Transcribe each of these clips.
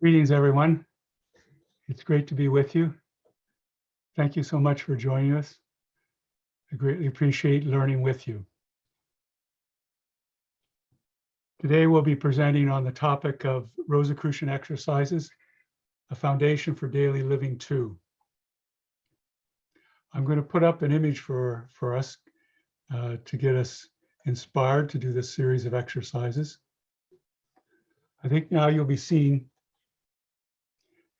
Greetings, everyone. It's great to be with you. Thank you so much for joining us. I greatly appreciate learning with you. Today, we'll be presenting on the topic of Rosicrucian exercises, a foundation for daily living 2. I'm going to put up an image for us to get us inspired to do this series of exercises. I think now you'll be seeing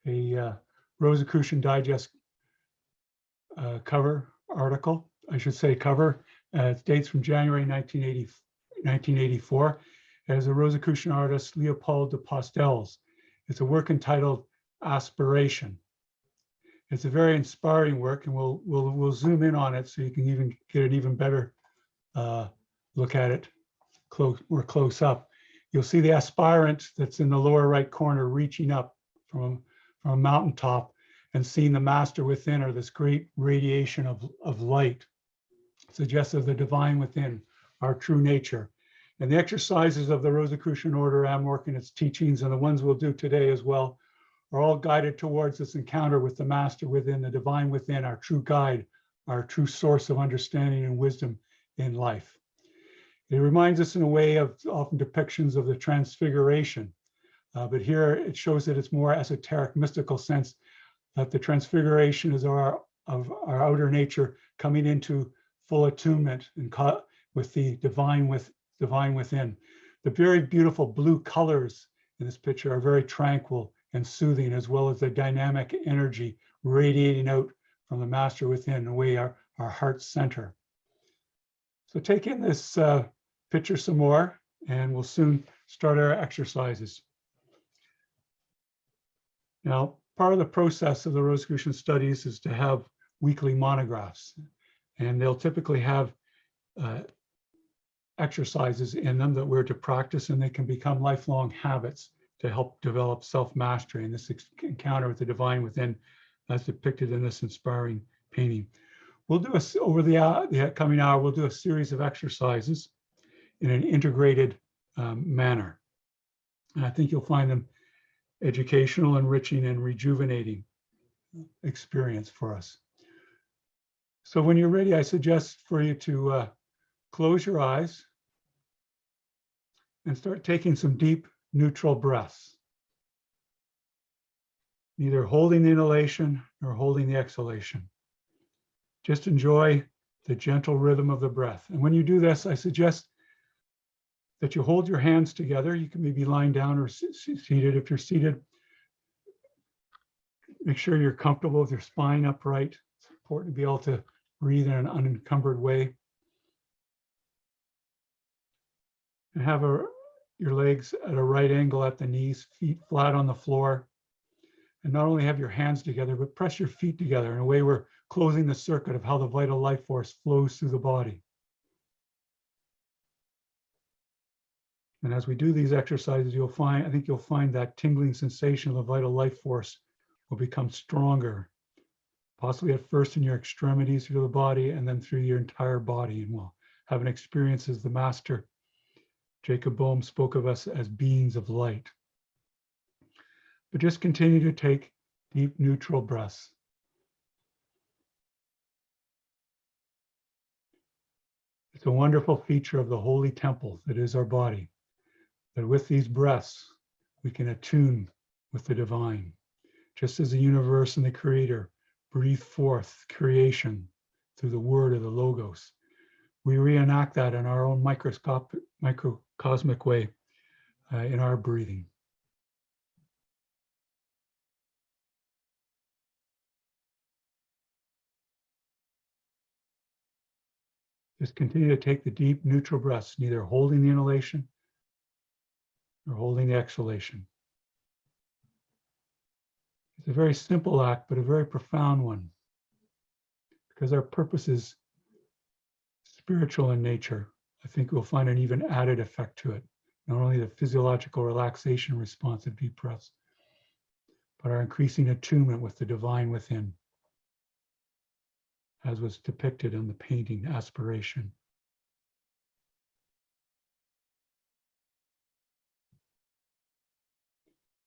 a Rosicrucian Digest cover article, I should say cover. It dates from January 1984. As a Rosicrucian artist, Leopold de Postel's. It's a work entitled Aspiration. It's a very inspiring work, and we'll zoom in on it so you can even get an even better look at it more close up. You'll see the aspirant that's in the lower right corner reaching up from a mountaintop and seeing the master within, or this great radiation of light, suggestive of the divine within, our true nature. And the exercises of the Rosicrucian Order, AMORC, and its teachings, and the ones we'll do today as well, are all guided towards this encounter with the master within, the divine within, our true guide, our true source of understanding and wisdom in life. It reminds us in a way of often depictions of the transfiguration, but here it shows that it's more esoteric, mystical sense that the transfiguration is of our outer nature coming into full attunement and with the divine within. The very beautiful blue colors in this picture are very tranquil and soothing, as well as the dynamic energy radiating out from the master within, away our heart center. So take in this picture some more, and we'll soon start our exercises. Now, part of the process of the Rosicrucian studies is to have weekly monographs, and they'll typically have exercises in them that we're to practice, and they can become lifelong habits to help develop self-mastery and this encounter with the divine within, as depicted in this inspiring painting. We'll do over the coming hour, we'll do a series of exercises in an integrated manner. And I think you'll find them educational, enriching, and rejuvenating experience for us. So when you're ready, I suggest for you to close your eyes and start taking some deep, neutral breaths, neither holding the inhalation nor holding the exhalation. Just enjoy the gentle rhythm of the breath. And when you do this, I suggest that you hold your hands together. You can maybe lying down or seated. If you're seated, make sure you're comfortable with your spine upright. It's important to be able to breathe in an unencumbered way. And have your legs at a right angle at the knees, feet flat on the floor. And not only have your hands together, but press your feet together in a way we're closing the circuit of how the vital life force flows through the body. And as we do these exercises, I think you'll find that tingling sensation of the vital life force will become stronger, possibly at first in your extremities through the body, and then through your entire body. And we'll have an experience as the master, Jacob Boehm, spoke of us as beings of light. But just continue to take deep, neutral breaths. It's a wonderful feature of the holy temple that is our body, that with these breaths, we can attune with the divine. Just as the universe and the creator breathe forth creation through the word of the logos, we reenact that in our own microcosmic way in our breathing. Just continue to take the deep, neutral breaths, neither holding the inhalation nor holding the exhalation. It's a very simple act, but a very profound one, because our purpose is spiritual in nature. I think we'll find an even added effect to it. Not only the physiological relaxation response of deep breaths, but our increasing attunement with the divine within, as was depicted in the painting Aspiration.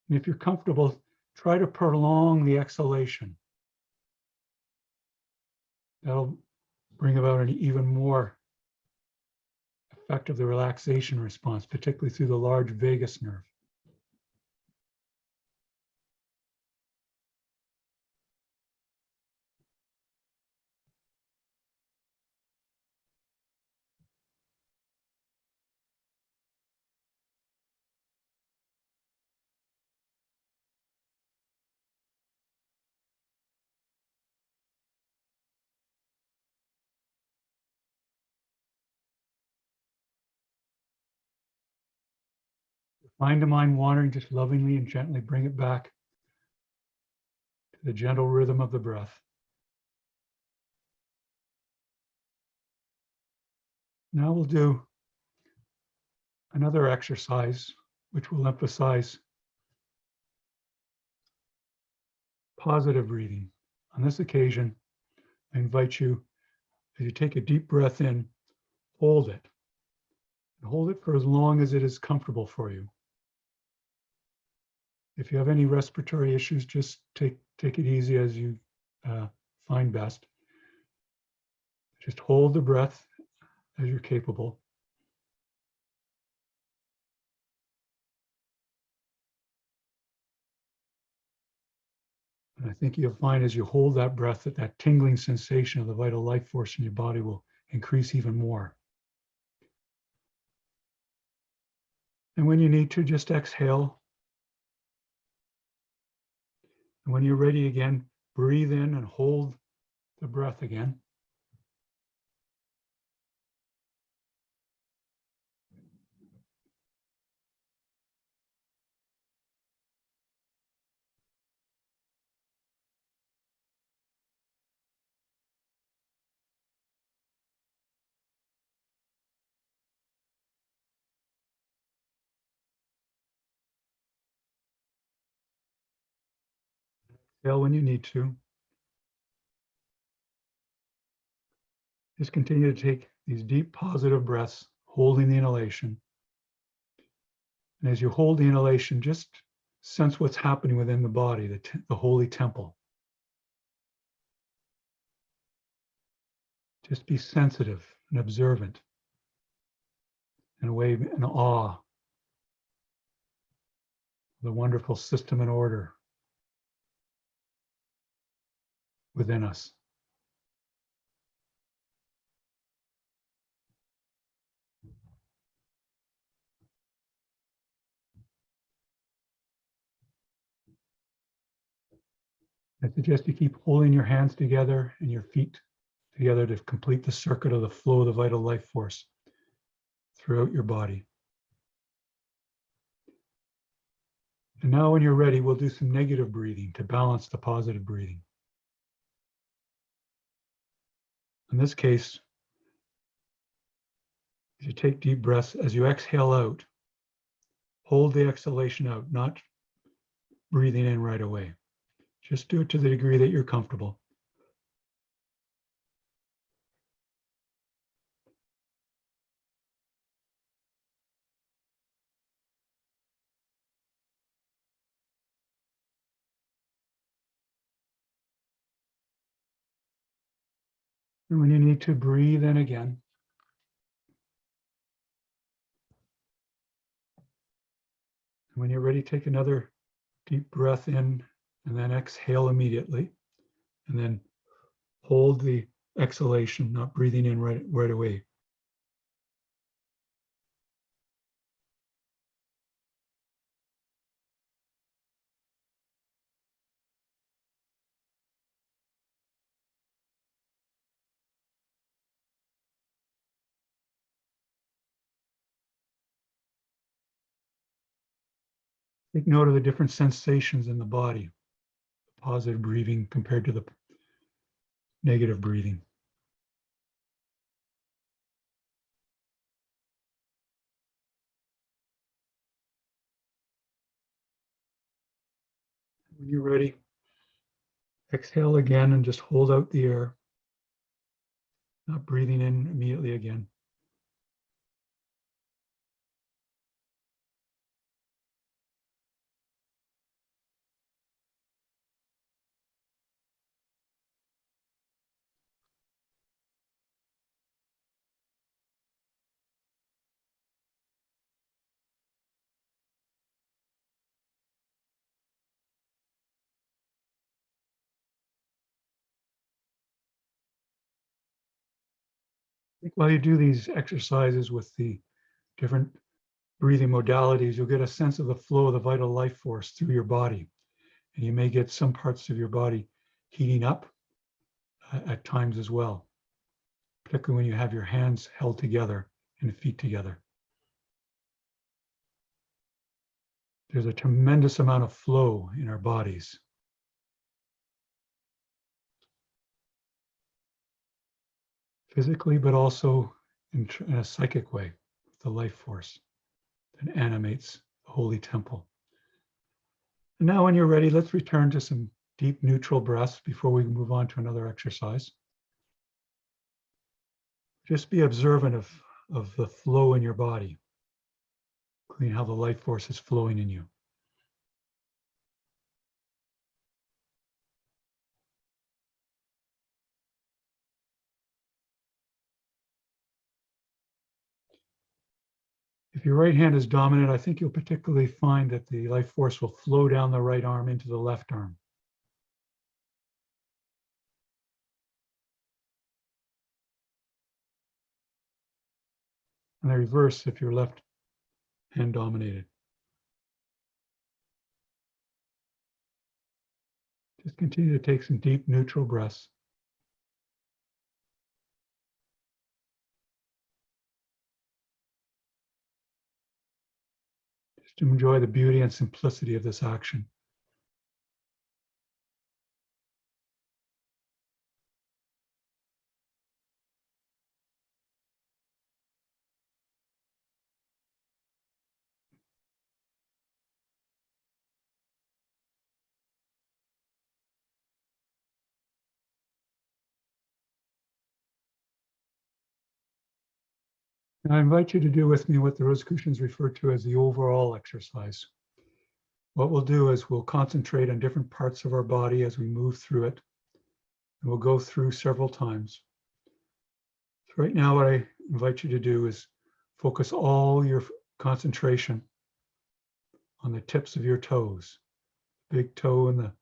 And if you're comfortable, try to prolong the exhalation. That'll bring about an even more effect of the relaxation response, particularly through the large vagus nerve. Find the mind wandering, just lovingly and gently bring it back to the gentle rhythm of the breath. Now we'll do another exercise, which will emphasize positive breathing. On this occasion, I invite you, as you take a deep breath in, hold it. And hold it for as long as it is comfortable for you. If you have any respiratory issues, just take it easy as you find best. Just hold the breath as you're capable. And I think you'll find as you hold that breath that that tingling sensation of the vital life force in your body will increase even more. And when you need to, just exhale. And when you're ready again, breathe in and hold the breath again. Exhale when you need to. Just continue to take these deep positive breaths, holding the inhalation. And as you hold the inhalation, just sense what's happening within the body, the holy temple. Just be sensitive and observant, in a way, in awe, the wonderful system and order within us. I suggest you keep holding your hands together and your feet together to complete the circuit of the flow of the vital life force throughout your body. And now when you're ready, we'll do some negative breathing to balance the positive breathing. In this case, as you take deep breaths, as you exhale out, hold the exhalation out, not breathing in right away. Just do it to the degree that you're comfortable. And when you need to, breathe in again. And when you're ready, take another deep breath in and then exhale immediately. And then hold the exhalation, not breathing in right away. Take note of the different sensations in the body, positive breathing compared to the negative breathing. When you're ready, exhale again and just hold out the air, not breathing in immediately again. While you do these exercises with the different breathing modalities, you'll get a sense of the flow of the vital life force through your body. And you may get some parts of your body heating up at times as well, particularly when you have your hands held together and feet together. There's a tremendous amount of flow in our bodies. Physically, but also in a psychic way, the life force that animates the holy temple. And now when you're ready, let's return to some deep neutral breaths before we move on to another exercise. Just be observant of the flow in your body, including how the life force is flowing in you. If your right hand is dominant, I think you'll particularly find that the life force will flow down the right arm into the left arm. And the reverse if you're left hand dominated. Just continue to take some deep neutral breaths. Just to enjoy the beauty and simplicity of this action. And I invite you to do with me what the Rosicrucians refer to as the overall exercise. What we'll do is we'll concentrate on different parts of our body as we move through it. And we'll go through several times. So right now, what I invite you to do is focus all your concentration on the tips of your toes, big toe and the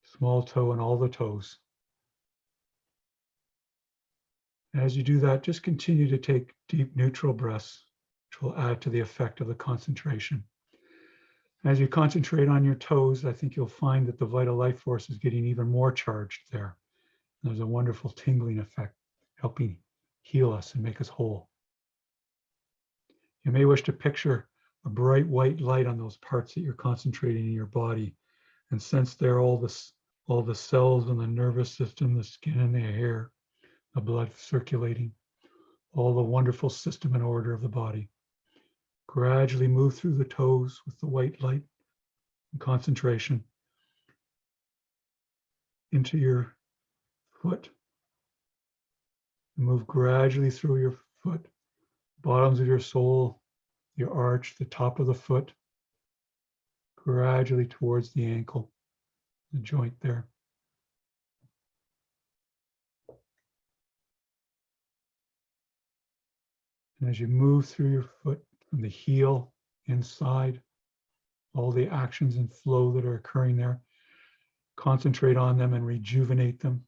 small toe and all the toes. As you do that, just continue to take deep neutral breaths, which will add to the effect of the concentration. As you concentrate on your toes, I think you'll find that the vital life force is getting even more charged there. There's a wonderful tingling effect, helping heal us and make us whole. You may wish to picture a bright white light on those parts that you're concentrating in your body, and sense there all the cells in the nervous system, the skin and the hair, the blood circulating, all the wonderful system and order of the body. Gradually move through the toes with the white light and concentration into your foot. Move gradually through your foot, bottoms of your sole, your arch, the top of the foot, gradually towards the ankle, the joint there. And as you move through your foot from the heel inside, all the actions and flow that are occurring there, concentrate on them and rejuvenate them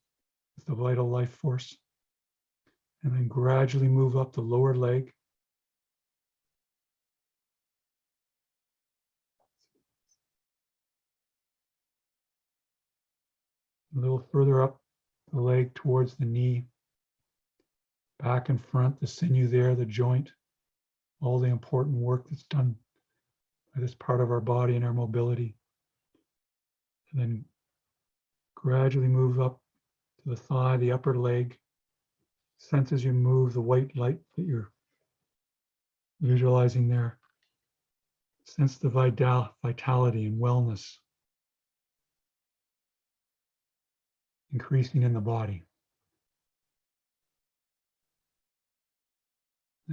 with the vital life force. And then gradually move up the lower leg. A little further up the leg towards the knee. Back and front, the sinew there, the joint, all the important work that's done by this part of our body and our mobility. And then gradually move up to the thigh, the upper leg. Sense as you move the white light that you're visualizing there. Sense the vitality and wellness increasing in the body.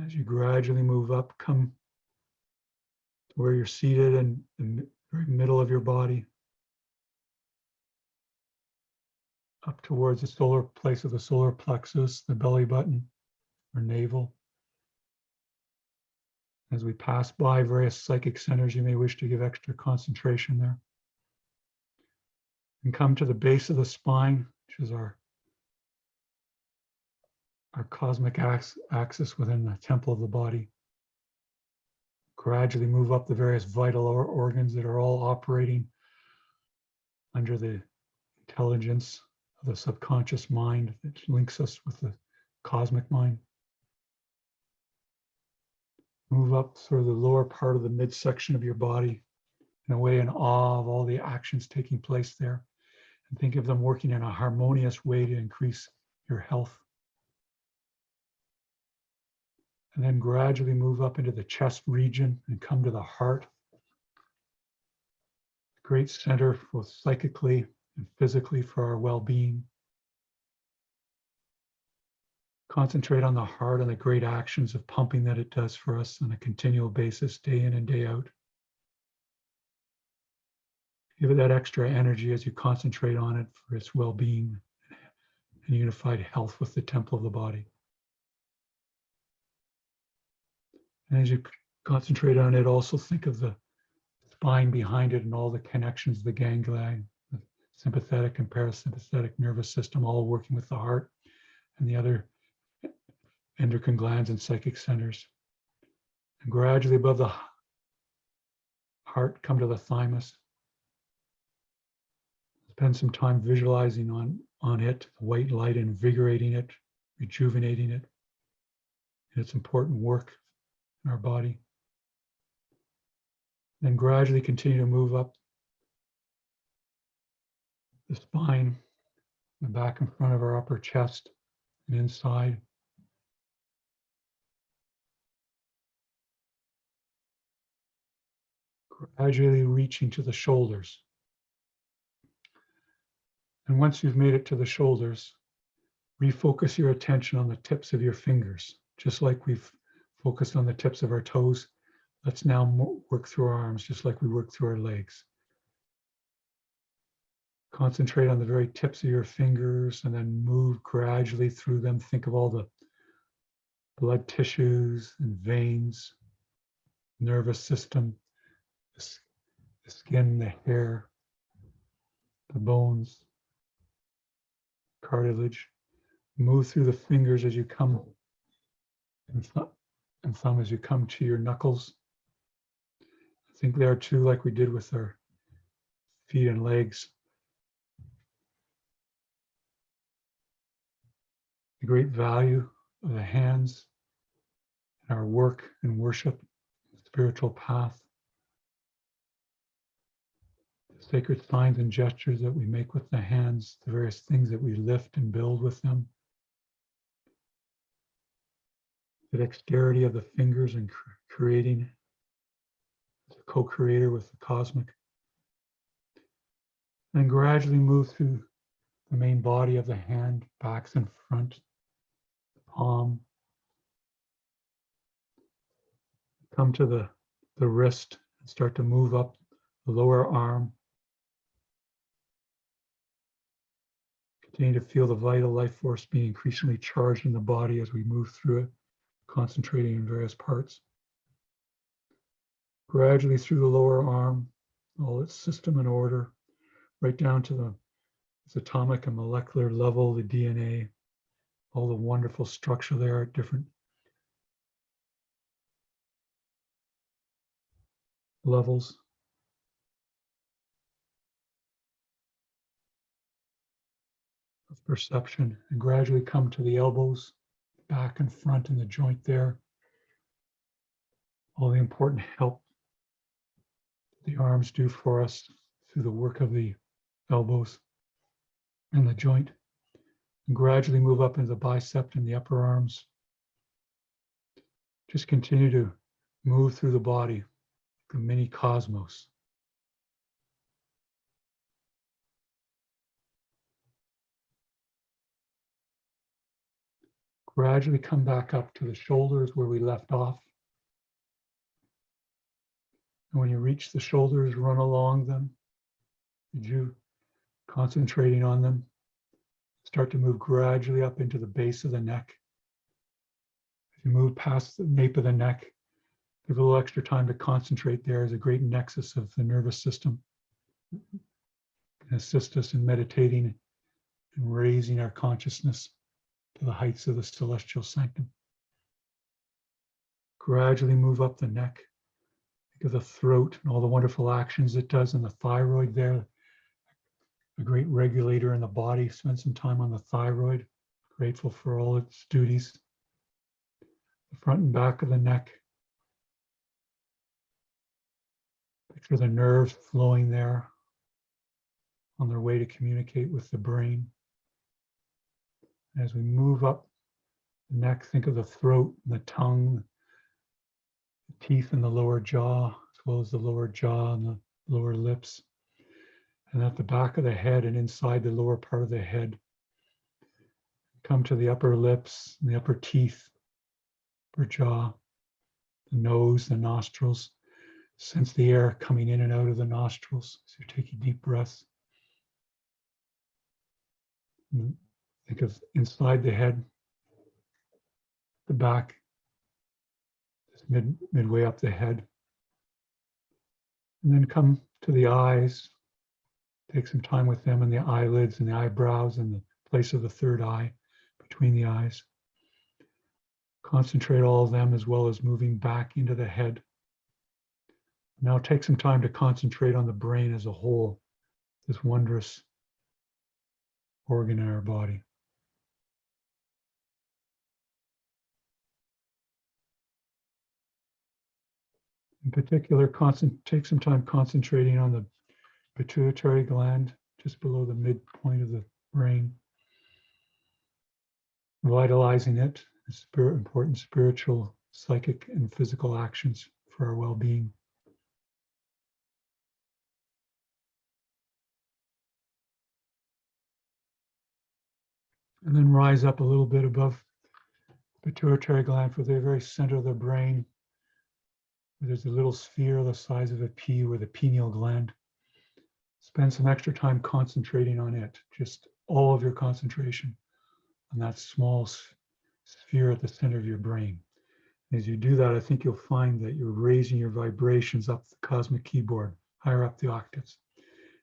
As you gradually move up, come to where you're seated in the very middle of your body, up towards the solar place of the solar plexus, the belly button or navel. As we pass by various psychic centers, you may wish to give extra concentration there. And come to the base of the spine, which is our our cosmic axis within the temple of the body. Gradually move up the various vital organs that are all operating under the intelligence of the subconscious mind that links us with the cosmic mind. Move up through the lower part of the midsection of your body in a way in awe of all the actions taking place there. And think of them working in a harmonious way to increase your health. And then gradually move up into the chest region and come to the heart. Great center both psychically and physically for our well-being. Concentrate on the heart and the great actions of pumping that it does for us on a continual basis, day in and day out. Give it that extra energy as you concentrate on it for its well-being and unified health with the temple of the body. And as you concentrate on it, also think of the spine behind it and all the connections, the ganglia, the sympathetic and parasympathetic nervous system, all working with the heart and the other endocrine glands and psychic centers. And gradually above the heart, come to the thymus. Spend some time visualizing on it, the white light, invigorating it, rejuvenating it. And its important work in our body. Then gradually continue to move up the spine, the back and front of our upper chest and inside. Gradually reaching to the shoulders. And once you've made it to the shoulders, refocus your attention on the tips of your fingers, just like we've focused on the tips of our toes. Let's now work through our arms, just like we work through our legs. Concentrate on the very tips of your fingers and then move gradually through them. Think of all the blood tissues and veins, nervous system, the skin, the hair, the bones, cartilage. Move through the fingers as you come, and thumb as you come to your knuckles. I think there too, like we did with our feet and legs. The great value of the hands in our work and worship, spiritual path. The sacred signs and gestures that we make with the hands, the various things that we lift and build with them. The dexterity of the fingers in creating, as a co-creator with the cosmic. And gradually move through the main body of the hand, backs and front, the palm. Come to the wrist and start to move up the lower arm. Continue to feel the vital life force being increasingly charged in the body as we move through it, concentrating in various parts. Gradually through the lower arm, all its system and order, right down to its atomic and molecular level, the DNA, all the wonderful structure there at different levels. Of perception, and gradually come to the elbows, back and front in the joint there. All the important help the arms do for us through the work of the elbows and the joint. And gradually move up into the bicep and the upper arms. Just continue to move through the body, the mini cosmos. Gradually come back up to the shoulders where we left off. And when you reach the shoulders, run along them. You concentrating on them. Start to move gradually up into the base of the neck. As you move past the nape of the neck, give a little extra time to concentrate there as a great nexus of the nervous system. Can assist us in meditating and raising our consciousness to the heights of the celestial sanctum. Gradually move up the neck. Think of the throat and all the wonderful actions it does, and the thyroid there, a great regulator in the body. Spend some time on the thyroid. Grateful for all its duties. The front and back of the neck. Picture the nerves flowing there on their way to communicate with the brain. As we move up the neck, think of the throat and the tongue, the teeth in the lower jaw, as well as the lower jaw and the lower lips. And at the back of the head and inside the lower part of the head, come to the upper lips and the upper teeth, upper jaw, the nose, the nostrils. Sense the air coming in and out of the nostrils as you're taking deep breaths. And think of inside the head, the back, just midway up the head. And then come to the eyes. Take some time with them and the eyelids and the eyebrows and the place of the third eye between the eyes. Concentrate all of them as well as moving back into the head. Now take some time to concentrate on the brain as a whole, this wondrous organ in our body. In particular, take some time concentrating on the pituitary gland, just below the midpoint of the brain. Vitalizing it, important spiritual, psychic, and physical actions for our well-being. And then rise up a little bit above the pituitary gland for the very center of the brain. There's a little sphere the size of a pea with a pineal gland. Spend some extra time concentrating on it, just all of your concentration on that small sphere at the center of your brain. As you do that, I think you'll find that you're raising your vibrations up the cosmic keyboard, higher up the octaves,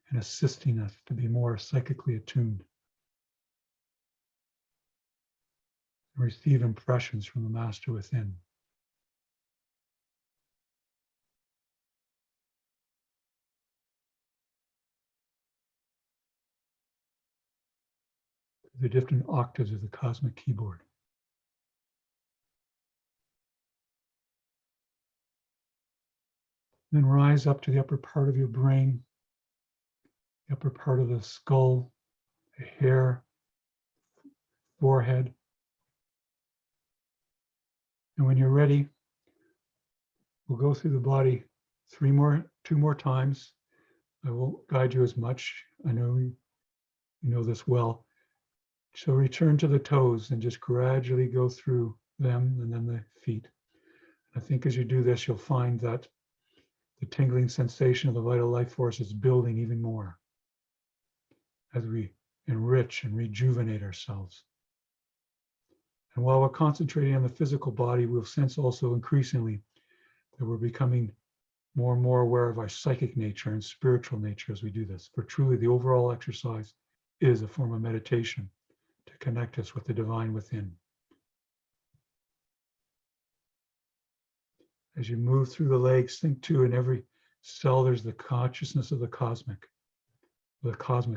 and assisting us to be more psychically attuned. Receive impressions from the master within. The different octaves of the cosmic keyboard. Then rise up to the upper part of your brain, the upper part of the skull, the hair, forehead. And when you're ready, we'll go through the body two more times. I won't guide you as much. I know you know this well. So return to the toes and just gradually go through them and then the feet. I think as you do this, you'll find that the tingling sensation of the vital life force is building even more as we enrich and rejuvenate ourselves. And while we're concentrating on the physical body, we'll sense also increasingly that we're becoming more and more aware of our psychic nature and spiritual nature as we do this. For truly, the overall exercise is a form of meditation to connect us with the divine within. As you move through the legs, think too, in every cell, there's the consciousness of the cosmic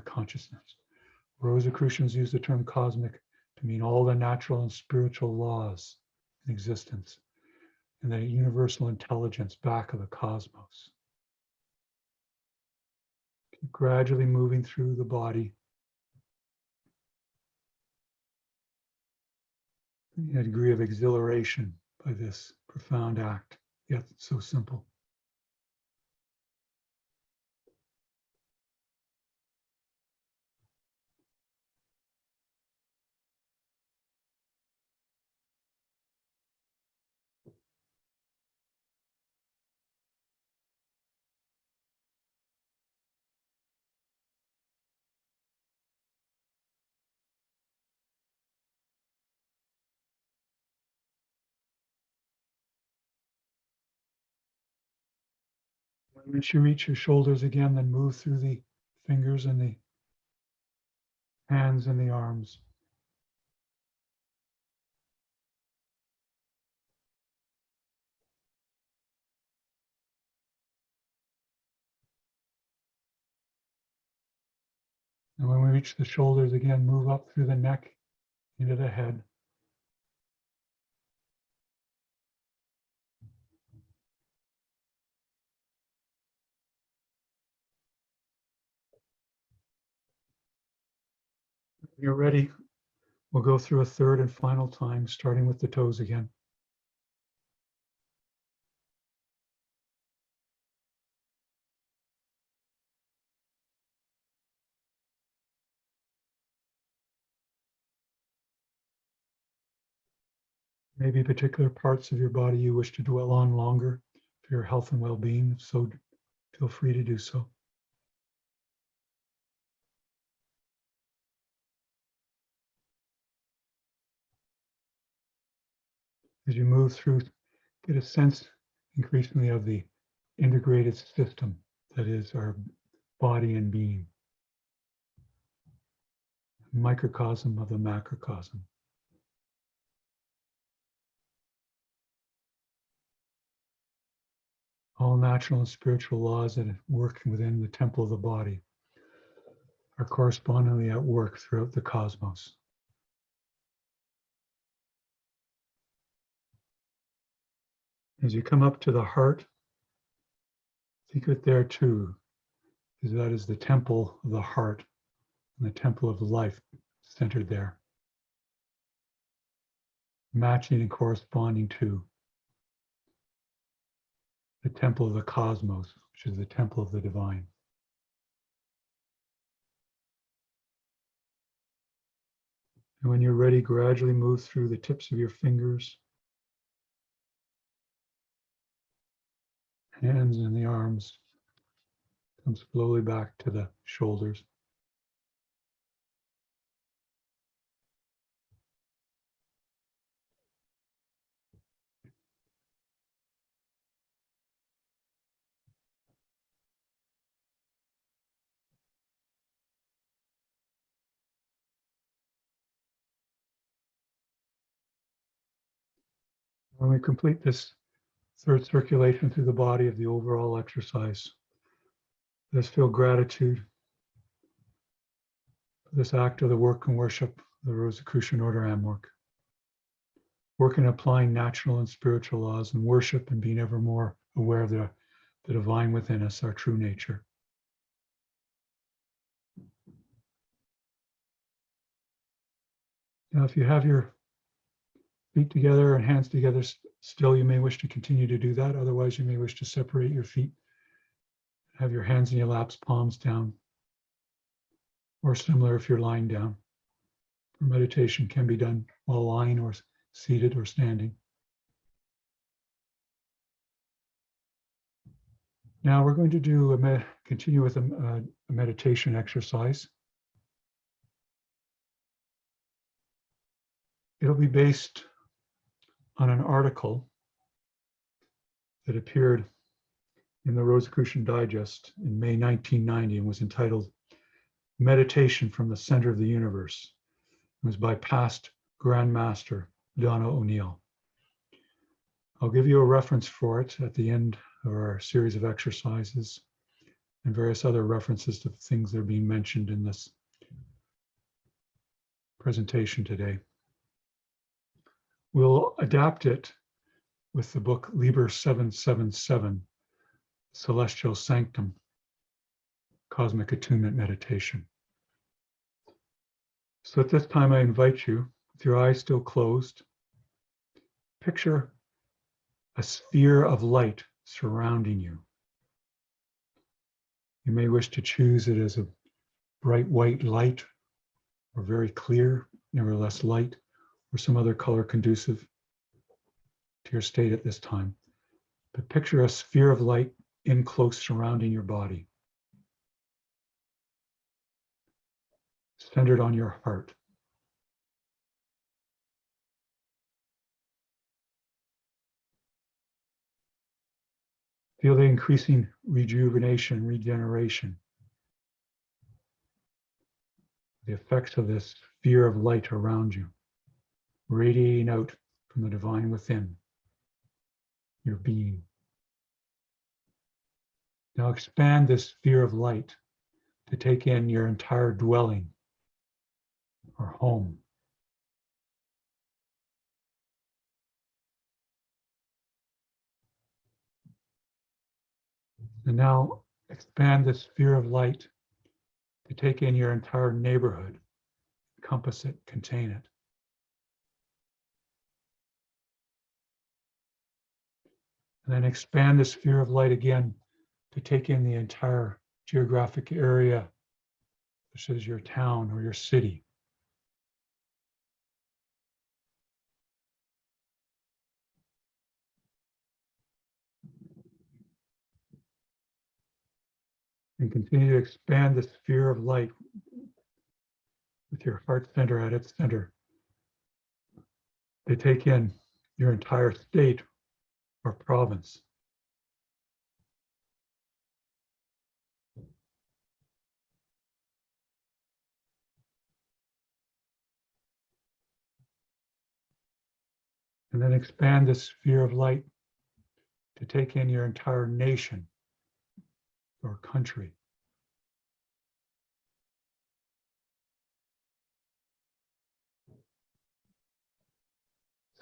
consciousness. Rosicrucians use the term cosmic to mean all the natural and spiritual laws in existence and the universal intelligence back of the cosmos. Keep gradually moving through the body. A degree of exhilaration by this profound act, yet so simple. Once you reach your shoulders again, then move through the fingers and the hands and the arms. And when we reach the shoulders again, move up through the neck into the head. When you're ready, we'll go through a third and final time, starting with the toes again. Maybe particular parts of your body you wish to dwell on longer for your health and well-being. If so, feel free to do so. As you move through, get a sense increasingly of the integrated system that is our body and being, microcosm of the macrocosm. All natural and spiritual laws that work within the temple of the body are correspondingly at work throughout the cosmos. As you come up to the heart, think of it there too, because that is the temple of the heart and the temple of life centered there, matching and corresponding to the temple of the cosmos, which is the temple of the divine. And when you're ready, gradually move through the tips of your fingers, hands and the arms. Come slowly back to the shoulders. When we complete this third circulation through the body of the overall exercise, let's feel gratitude for this act of the work and worship of the Rosicrucian Order AMORC. Work in applying natural and spiritual laws and worship and being ever more aware of the divine within us, our true nature. Now, if you have your feet together and hands together still, you may wish to continue to do that. Otherwise, you may wish to separate your feet. Have your hands in your laps, palms down, or similar if you're lying down. Meditation can be done while lying or seated or standing. Now we're going to continue with a meditation exercise. It'll be based on an article that appeared in the Rosicrucian Digest in May 1990 and was entitled Meditation from the Center of the Universe. It was by past Grand Master Donna O'Neill. I'll give you a reference for it at the end of our series of exercises and various other references to things that are being mentioned in this presentation today. We'll adapt it with the book Liber 777, Celestial Sanctum, Cosmic Attunement Meditation. So at this time, I invite you, with your eyes still closed, picture a sphere of light surrounding you. You may wish to choose it as a bright white light or very clear, nevertheless light, or some other color conducive to your state at this time. But picture a sphere of light in close surrounding your body, centered on your heart. Feel the increasing rejuvenation, regeneration, the effects of this sphere of light around you, radiating out from the divine within your being. Now expand this sphere of light to take in your entire dwelling or home. And now expand the sphere of light to take in your entire neighborhood, encompass it, contain it. And then expand the sphere of light again to take in the entire geographic area, such as your town or your city. And continue to expand the sphere of light with your heart center at its center. They take in your entire state or province. And then expand the sphere of light to take in your entire nation or country.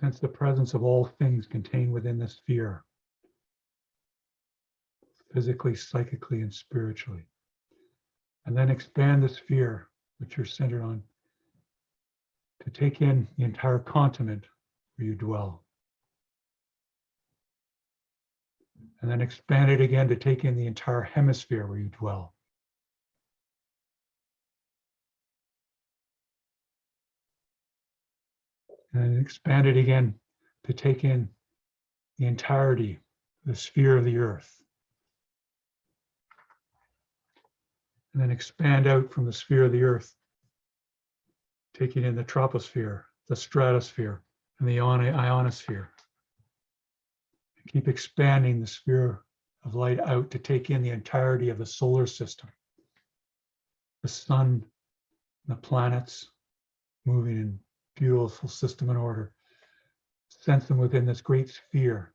Sense the presence of all things contained within the sphere, physically, psychically, and spiritually. And then expand the sphere, which you're centered on, to take in the entire continent where you dwell. And then expand it again to take in the entire hemisphere where you dwell. And then expand it again to take in the entirety, the sphere of the earth. And then expand out from the sphere of the earth, taking in the troposphere, the stratosphere, and the ionosphere. And keep expanding the sphere of light out to take in the entirety of the solar system, the sun, the planets moving in beautiful system and order. Sense them within this great sphere,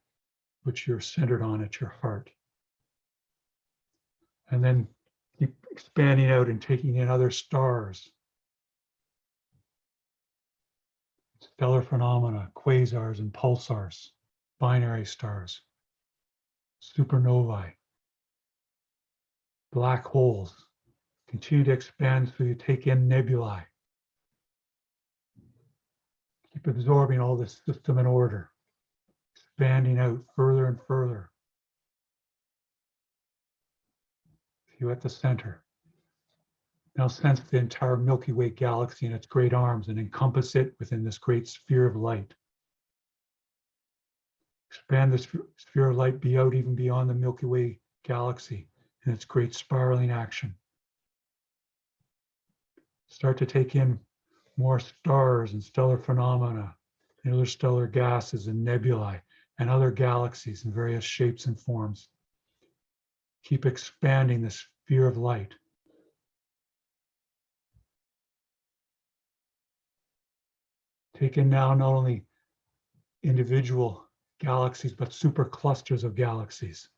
which you're centered on at your heart. And then keep expanding out and taking in other stars, stellar phenomena, quasars and pulsars, binary stars, supernovae, black holes. Continue to expand so you take in nebulae. Keep absorbing all this system and order, expanding out further and further. You at the center. Now sense the entire Milky Way galaxy in its great arms and encompass it within this great sphere of light. Expand the sphere of light be out even beyond the Milky Way galaxy in its great spiraling action. Start to take in more stars and stellar phenomena, interstellar gases and nebulae, and other galaxies in various shapes and forms. Keep expanding the sphere of light. Take in now not only individual galaxies, but superclusters of galaxies.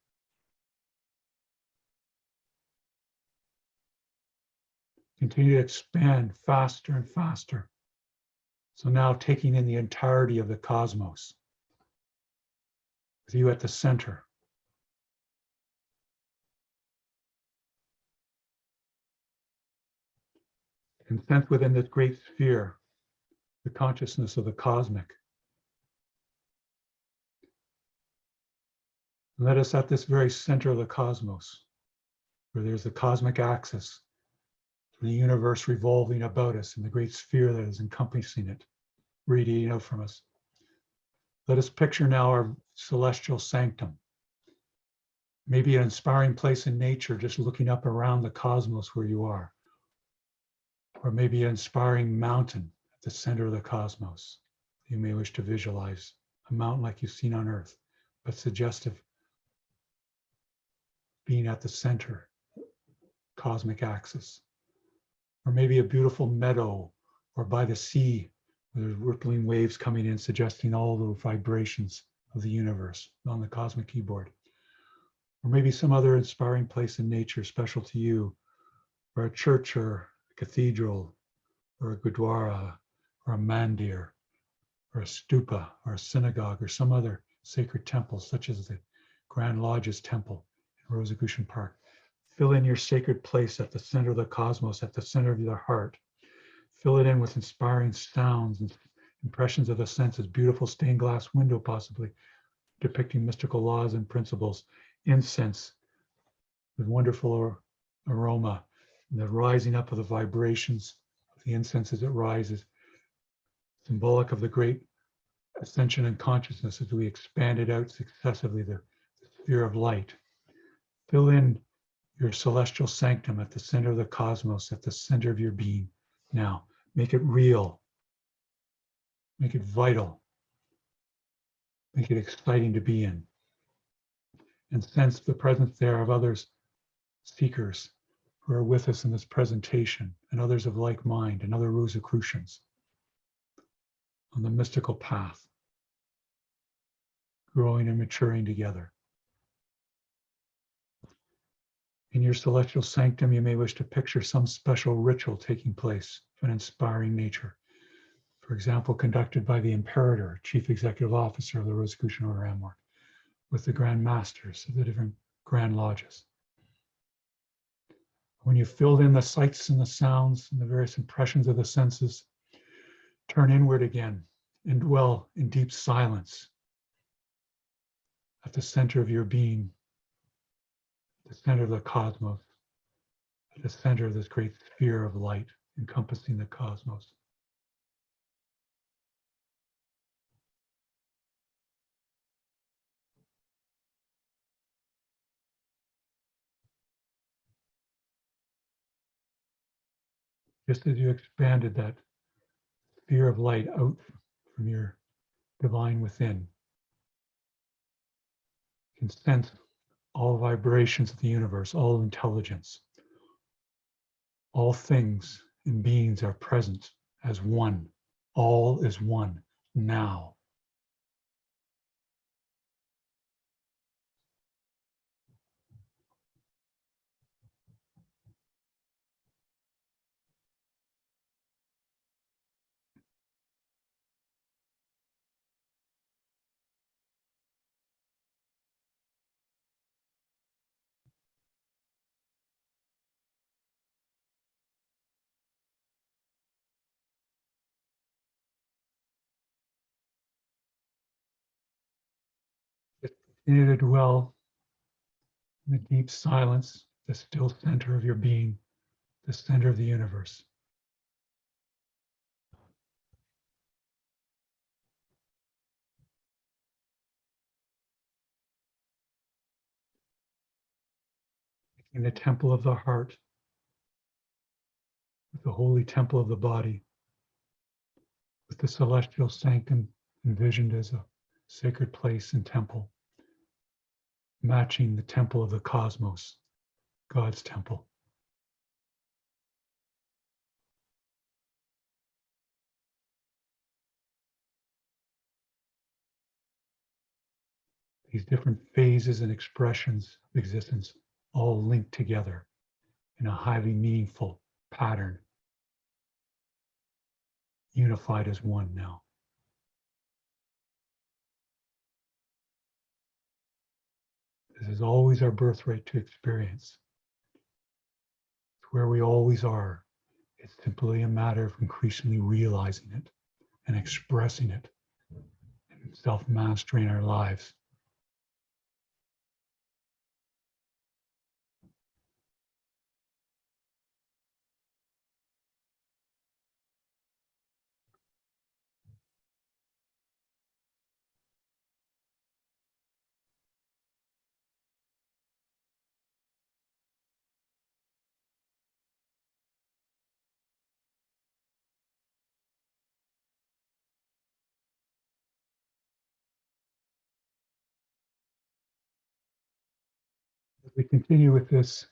Continue to expand faster and faster. So now taking in the entirety of the cosmos, with you at the center. And sense within this great sphere, the consciousness of the cosmic. And let us at this very center of the cosmos, where there's the cosmic axis, the universe revolving about us and the great sphere that is encompassing it, radiating out from us. Let us picture now our celestial sanctum. Maybe an inspiring place in nature, just looking up around the cosmos where you are. Or maybe an inspiring mountain at the center of the cosmos. You may wish to visualize a mountain like you've seen on Earth, but suggestive being at the center, cosmic axis. Or maybe a beautiful meadow or by the sea, where there's rippling waves coming in, suggesting all the vibrations of the universe on the cosmic keyboard. Or maybe some other inspiring place in nature special to you, or a church or a cathedral or a gurdwara or a mandir or a stupa or a synagogue or some other sacred temple, such as the Grand Lodge's temple in Rosicrucian Park. Fill in your sacred place at the center of the cosmos, at the center of your heart. Fill it in with inspiring sounds and impressions of the senses, beautiful stained glass window possibly, depicting mystical laws and principles, incense with wonderful aroma, and the rising up of the vibrations of the incense as it rises, symbolic of the great ascension and consciousness as we expand it out successively, the sphere of light. Fill in your celestial sanctum at the center of the cosmos, at the center of your being. Now, make it real, make it vital, make it exciting to be in, and sense the presence there of others, seekers who are with us in this presentation, and others of like mind, and other Rosicrucians on the mystical path, growing and maturing together. In your celestial sanctum, you may wish to picture some special ritual taking place of an inspiring nature. For example, conducted by the Imperator, Chief Executive Officer of the Rosicrucian Order AMORC, with the Grand Masters of the different Grand Lodges. When you've filled in the sights and the sounds and the various impressions of the senses, turn inward again and dwell in deep silence at the center of your being, the center of the cosmos, at the center of this great sphere of light encompassing the cosmos. Just as you expanded that sphere of light out from your divine within, you can sense all vibrations of the universe, all intelligence. All things and beings are present as one. All is one now. Just continue to dwell in the deep silence, the still center of your being, the center of the universe. In the temple of the heart, with the holy temple of the body, with the celestial sanctum envisioned as a sacred place and temple, matching the temple of the cosmos, God's temple. These different phases and expressions of existence all linked together in a highly meaningful pattern, unified as one now. This is always our birthright to experience. It's where we always are. It's simply a matter of increasingly realizing it and expressing it and self-mastering our lives. As we continue with this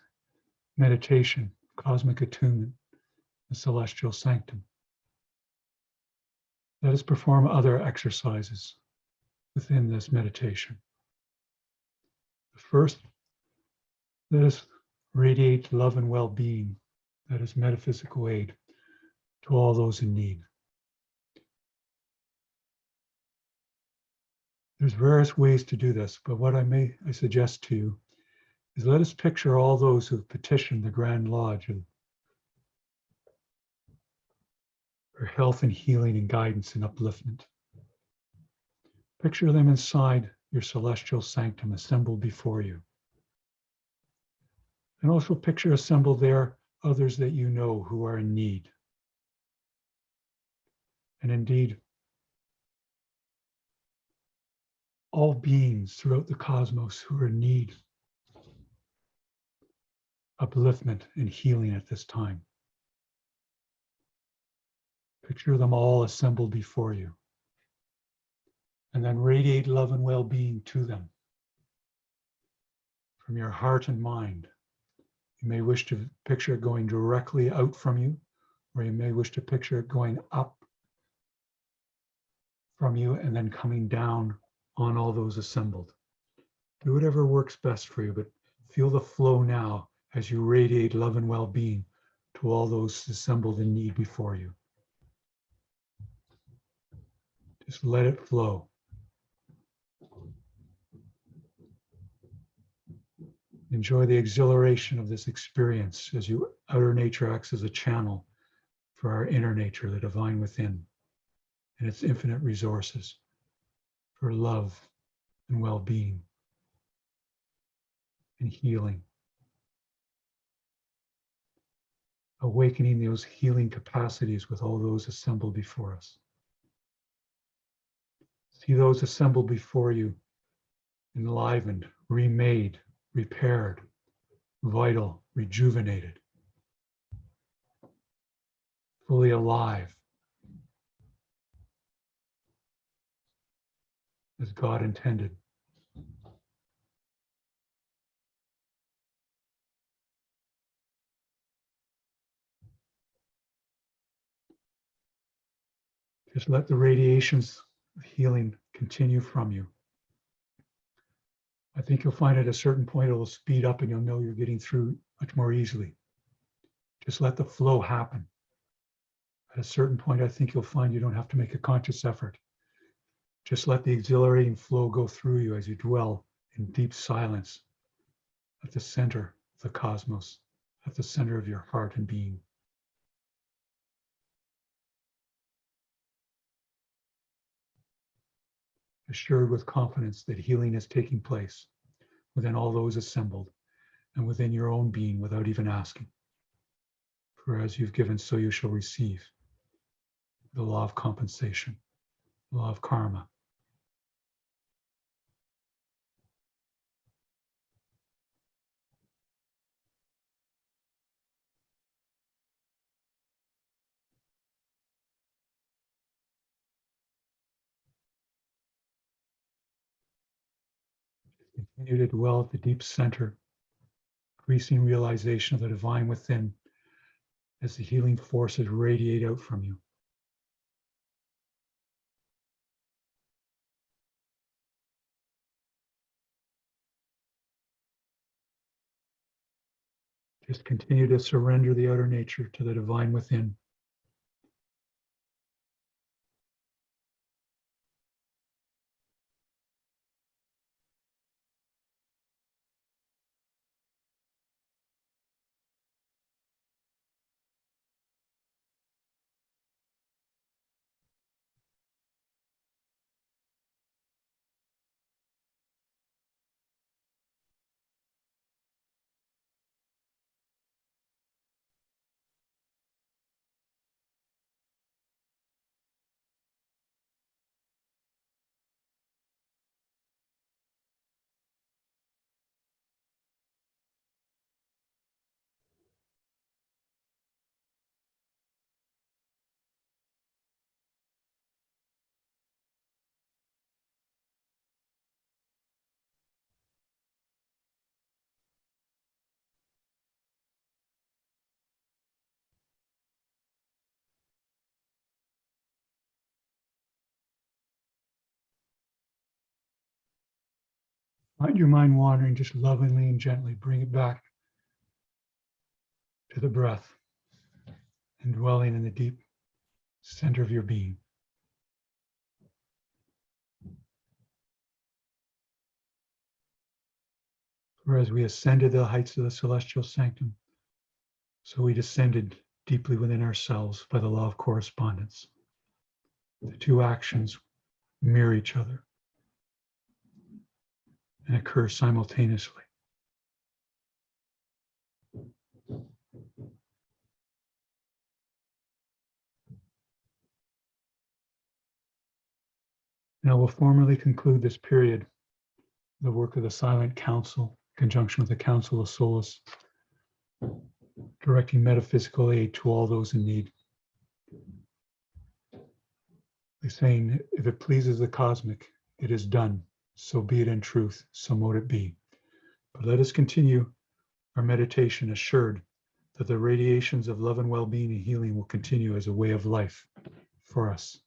meditation, cosmic attunement, the celestial sanctum, let us perform other exercises within this meditation. First, let us radiate love and well-being that is metaphysical aid to all those in need. There's various ways to do this, but what I suggest to you is let us picture all those who've petitioned the Grand Lodge for health and healing and guidance and upliftment. Picture them inside your celestial sanctum assembled before you. And also picture assembled there others that you know who are in need. And indeed, all beings throughout the cosmos who are in need of upliftment and healing at this time. Picture them all assembled before you. And then radiate love and well-being to them from your heart and mind. You may wish to picture it going directly out from you, or you may wish to picture it going up from you and then coming down on all those assembled. Do whatever works best for you, but feel the flow now as you radiate love and well-being to all those assembled in need before you. Just let it flow. Enjoy the exhilaration of this experience as your outer nature acts as a channel for our inner nature, the divine within, and its infinite resources for love and well-being and healing. Awakening those healing capacities with all those assembled before us. See those assembled before you enlivened, remade, repaired, vital, rejuvenated, fully alive, as God intended. Just let the radiations of healing continue from you. I think you'll find at a certain point it will speed up and you'll know you're getting through much more easily. Just let the flow happen. At a certain point, I think you'll find you don't have to make a conscious effort. Just let the exhilarating flow go through you as you dwell in deep silence at the center of the cosmos, at the center of your heart and being. Assured with confidence that healing is taking place within all those assembled and within your own being without even asking. For as you've given, so you shall receive. The law of compensation, the law of karma. Continue to dwell at the deep center, increasing realization of the divine within as the healing forces radiate out from you. Just continue to surrender the outer nature to the divine within. Let your mind wandering, just lovingly and gently bring it back to the breath. and dwelling in the deep center of your being. For as we ascended the heights of the celestial sanctum, so we descended deeply within ourselves by the law of correspondence. The two actions mirror each other and occur simultaneously. Now we'll formally conclude this period, the work of the Silent Council, in conjunction with the Council of Solace, directing metaphysical aid to all those in need. By saying, if it pleases the cosmic, it is done. So be it in truth, so mote it be. But let us continue our meditation assured that the radiations of love and well-being and healing will continue as a way of life for us,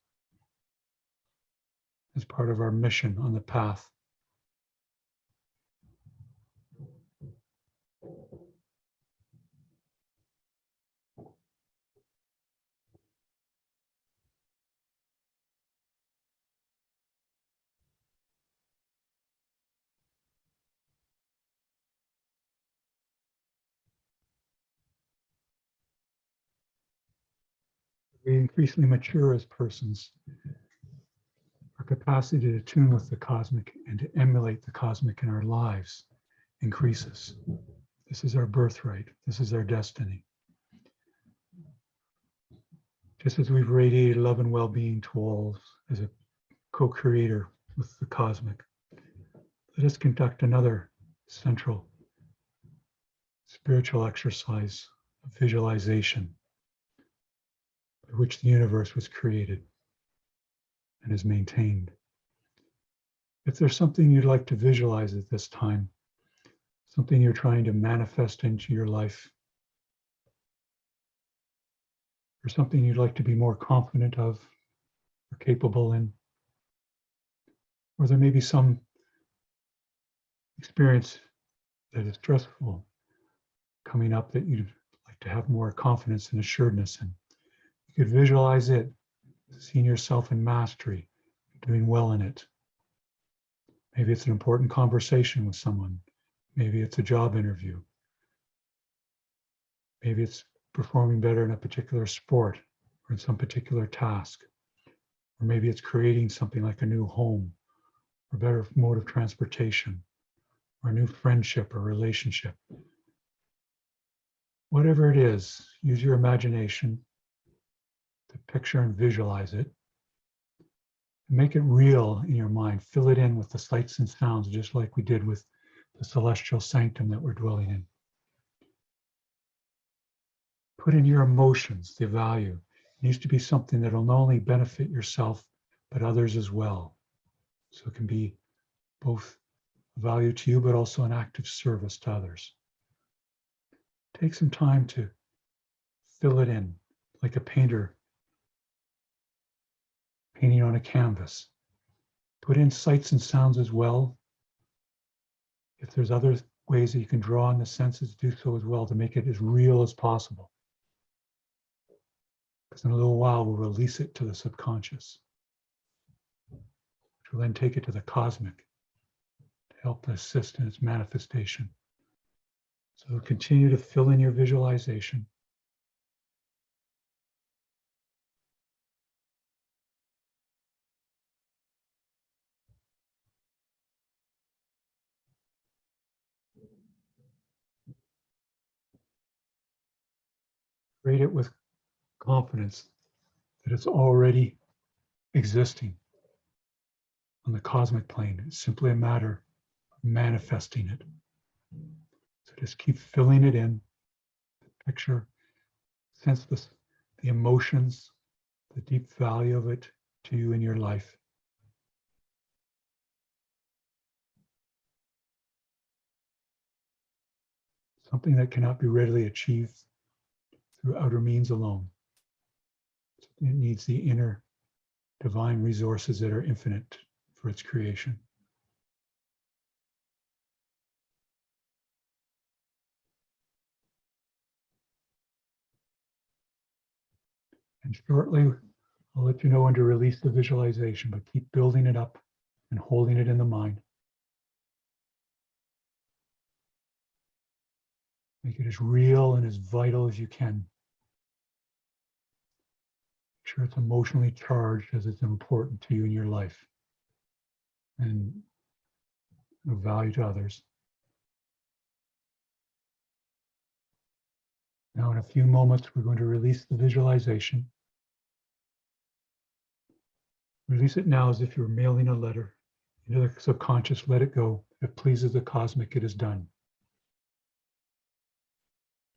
as part of our mission on the path. We increasingly mature as persons. Our capacity to tune with the cosmic and to emulate the cosmic in our lives increases. This is our birthright. This is our destiny. Just as we've radiated love and well-being to all as a co-creator with the cosmic, let us conduct another central spiritual exercise of visualization by which the universe was created and is maintained. If there's something you'd like to visualize at this time, something you're trying to manifest into your life, or something you'd like to be more confident of or capable in, or there may be some experience that is stressful coming up that you'd like to have more confidence and assuredness in. You could visualize it, seeing yourself in mastery, doing well in it. Maybe it's an important conversation with someone. Maybe it's a job interview. Maybe it's performing better in a particular sport or in some particular task. Or maybe it's creating something like a new home or better mode of transportation or a new friendship or relationship. Whatever it is, use your imagination to picture and visualize it. Make it real in your mind. Fill it in with the sights and sounds, just like we did with the celestial sanctum that we're dwelling in. Put in your emotions, the value. It needs to be something that will not only benefit yourself, but others as well. So it can be both value to you, but also an active service to others. Take some time to fill it in, like a painter painting on a canvas. Put in sights and sounds as well. If there's other ways that you can draw on the senses, do so as well to make it as real as possible. Because in a little while, we'll release it to the subconscious, which will then take it to the cosmic to help assist in its manifestation. So continue to fill in your visualization. Create it with confidence that it's already existing on the cosmic plane. It's simply a matter of manifesting it. So just keep filling it in, picture, sense the emotions, the deep value of it to you in your life. Something that cannot be readily achieved through outer means alone. It needs the inner divine resources that are infinite for its creation. And shortly, I'll let you know when to release the visualization, but keep building it up and holding it in the mind. Make it as real and as vital as you can. Make sure it's emotionally charged as it's important to you in your life and of value to others. Now, in a few moments, we're going to release the visualization. Release it now as if you're mailing a letter into the subconscious. Let it go. If it pleases the cosmic, it is done.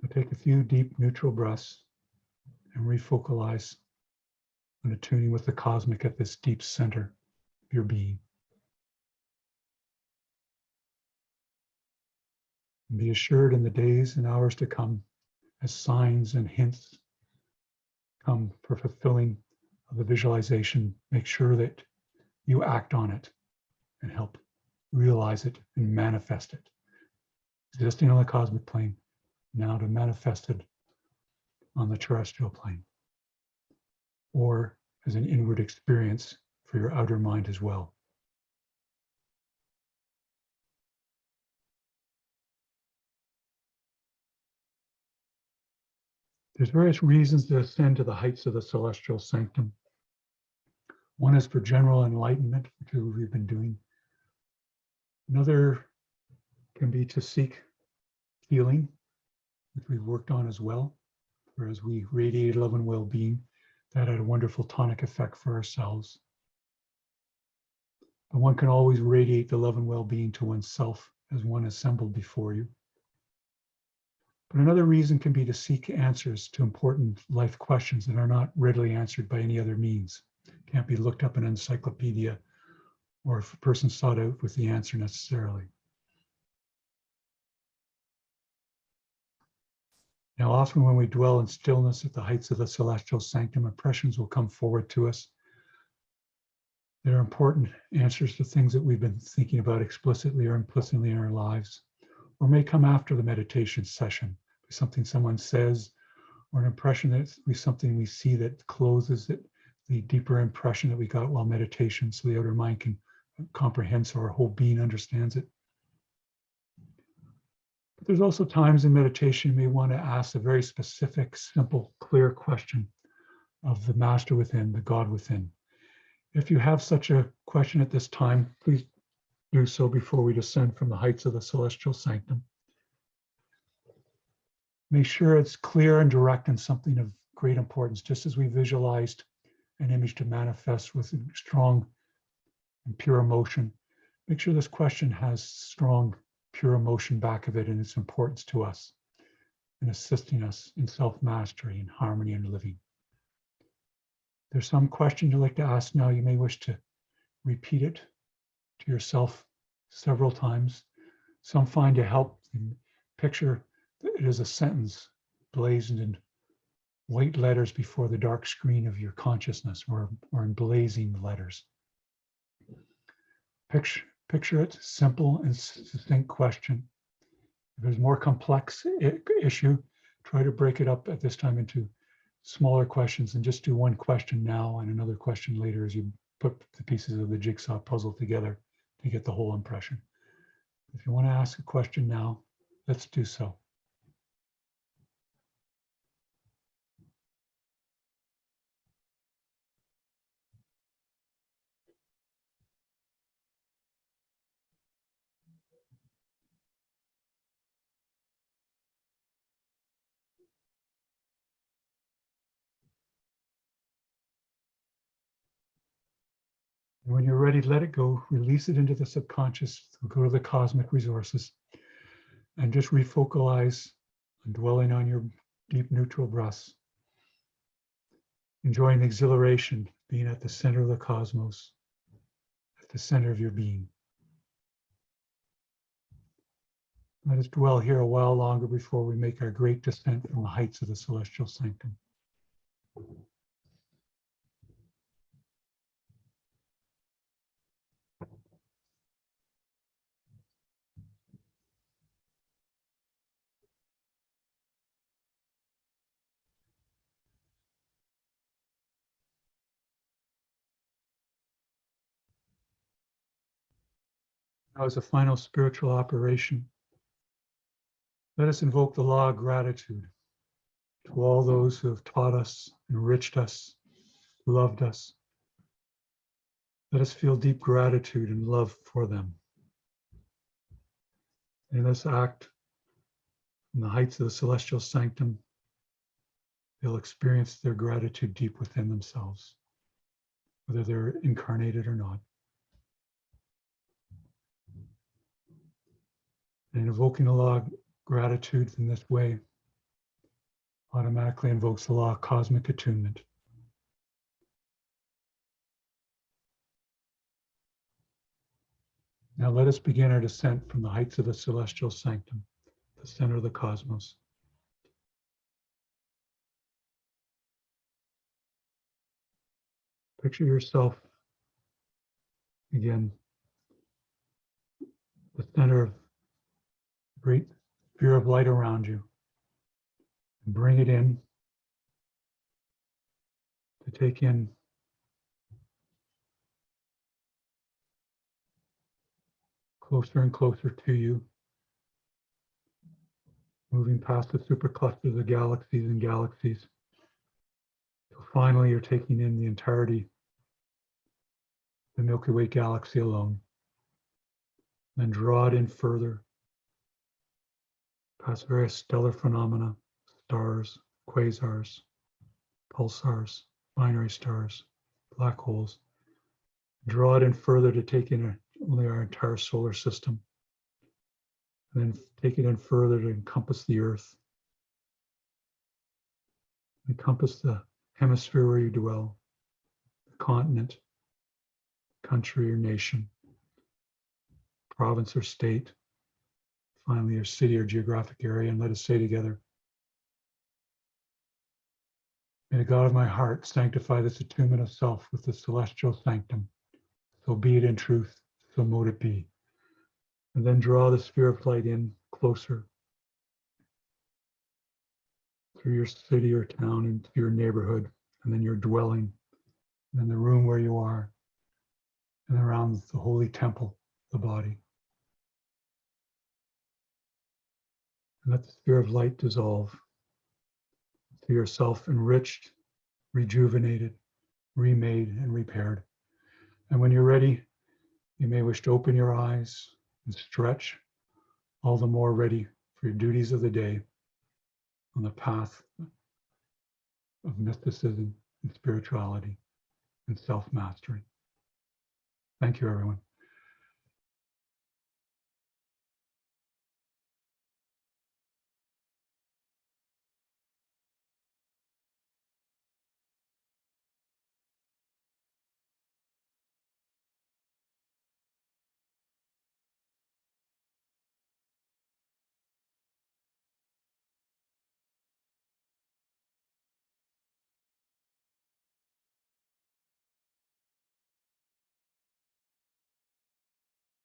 Now take a few deep neutral breaths and refocalize on attuning with the cosmic at this deep center of your being. And be assured in the days and hours to come, as signs and hints come for fulfilling of the visualization, make sure that you act on it and help realize it and manifest it. Existing on the cosmic plane, now to manifest it on the terrestrial plane, or as an inward experience for your outer mind as well. There's various reasons to ascend to the heights of the celestial sanctum. One is for general enlightenment, which we've been doing. Another can be to seek healing, which we've worked on as well. Whereas we radiate love and well-being, that had a wonderful tonic effect for ourselves. But one can always radiate the love and well-being to oneself as one assembled before you. But another reason can be to seek answers to important life questions that are not readily answered by any other means. Can't be looked up in an encyclopedia or if a person sought out with the answer necessarily. Now, often when we dwell in stillness at the heights of the celestial sanctum, impressions will come forward to us. They're important answers to things that we've been thinking about explicitly or implicitly in our lives, or may come after the meditation session, something someone says, or an impression that it's something we see that closes it, the deeper impression that we got while meditation, so the outer mind can comprehend, so our whole being understands it. But there's also times in meditation you may want to ask a very specific, simple, clear question of the master within, the God within. If you have such a question at this time, please do so before we descend from the heights of the celestial sanctum. Make sure it's clear and direct and something of great importance, just as we visualized an image to manifest with strong and pure emotion. Make sure this question has strong, pure emotion back of it and its importance to us and assisting us in self-mastery and harmony and living. There's some question you'd like to ask now. You may wish to repeat it to yourself several times. Some find to help picture it as a sentence blazoned in white letters before the dark screen of your consciousness, or in blazing letters. Picture it, simple and succinct question. If there's more complex issue, try to break it up at this time into smaller questions and just do one question now and another question later as you put the pieces of the jigsaw puzzle together to get the whole impression. If you want to ask a question now, let's do so. And when you're ready, let it go, release it into the subconscious, go to the cosmic resources, and just refocalize on dwelling on your deep neutral breaths, enjoying the exhilaration, being at the center of the cosmos, at the center of your being. Let us dwell here a while longer before we make our great descent from the heights of the celestial sanctum. Now, as a final spiritual operation, let us invoke the law of gratitude to all those who have taught us, enriched us, loved us. Let us feel deep gratitude and love for them. In this act, from the heights of the celestial sanctum, they'll experience their gratitude deep within themselves, whether they're incarnated or not. And invoking the law of gratitude in this way automatically invokes the law of cosmic attunement. Now let us begin our descent from the heights of the celestial sanctum, the center of the cosmos. Picture yourself again, the center of a great sphere of light around you. And bring it in to take in closer and closer to you, moving past the superclusters of galaxies and galaxies. So finally, you're taking in the entirety of the Milky Way galaxy alone. Then draw it in further, past various stellar phenomena, stars, quasars, pulsars, binary stars, black holes. Draw it in further to take in only our entire solar system. And then take it in further to encompass the Earth, encompass the hemisphere where you dwell, the continent, country or nation, province or state, finally your city or geographic area, and let us say together, may the God of my heart sanctify this attunement of self with the celestial sanctum. So be it in truth, so mote it be. And then draw the sphere of light in closer through your city or town into your neighborhood, and then your dwelling, and then the room where you are, and around the holy temple, the body. And let the sphere of light dissolve. See yourself enriched, rejuvenated, remade, and repaired. And when you're ready, you may wish to open your eyes and stretch, all the more ready for your duties of the day on the path of mysticism and spirituality and self-mastery. Thank you, everyone.